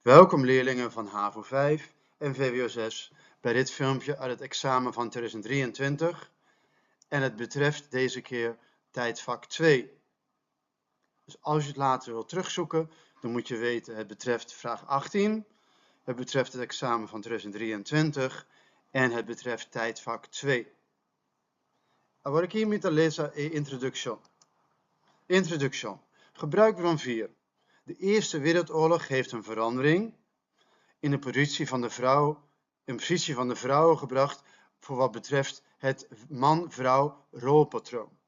Welkom leerlingen van HAVO 5 en VWO 6 bij dit filmpje uit het examen van 2023 en het betreft deze keer tijdvak 2. Dus als je het later wilt terugzoeken, dan moet je weten het betreft vraag 18, het betreft het examen van 2023 en het betreft tijdvak 2. Agora aqui imita lezen e introduction. Introduction. Gebruikbron 4. De Eerste Wereldoorlog heeft een verandering in de positie van de vrouw gebracht voor wat betreft het man-vrouw rolpatroon.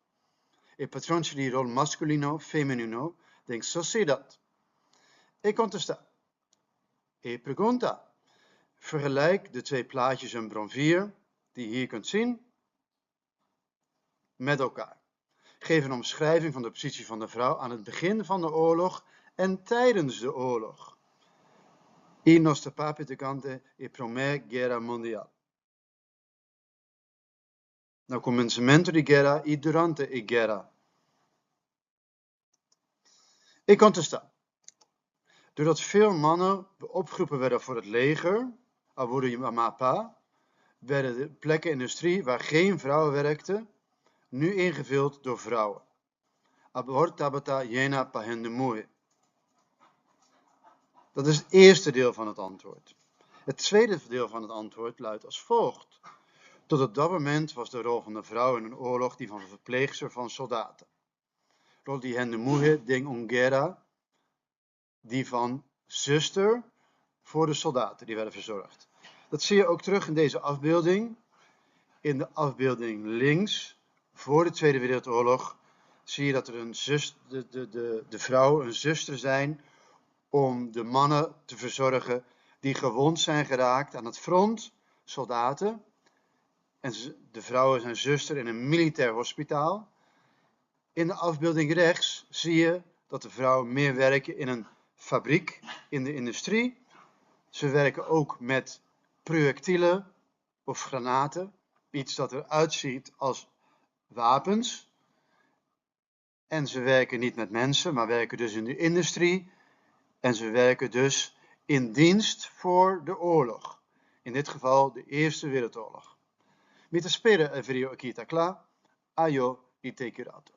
El patrón de rol masculino-femenino de sociedad. E contesta. E pregunta. Vergelijk de twee plaatjes in bron 4, die je hier kunt zien, met elkaar. Geef een omschrijving van de positie van de vrouw aan het begin van de oorlog en tijdens de oorlog. E nostra parte durante a Primeira Guerra Mundial. No commencemento di guerra e durante a guerra. E contesta. Doordat veel mannen opgeroepen werden voor het leger, werden de plekken in de industrie waar geen vrouwen werkten, nu ingevuld door vrouwen. Dat is het eerste deel van het antwoord. Het tweede deel van het antwoord luidt als volgt. Tot op dat moment was de rol van de vrouw in een oorlog die van verpleegster van soldaten. Rol die hen de mujer de ungera, die van zuster voor de soldaten die werden verzorgd. Dat zie je ook terug in deze afbeelding. In de afbeelding links, voor de Tweede Wereldoorlog, zie je dat er de vrouwen een zuster zijn om de mannen te verzorgen die gewond zijn geraakt aan het front, soldaten. En de vrouwen zijn zuster in een militair hospitaal. In de afbeelding rechts zie je dat de vrouwen meer werken in een fabriek, in de industrie. Ze werken ook met projectielen of granaten, iets dat eruit ziet als wapens. En ze werken niet met mensen, maar werken dus in de industrie. En ze werken dus in dienst voor de oorlog. In dit geval de Eerste Wereldoorlog. Met de spelen video aqui está klaar. Ayo e take it out.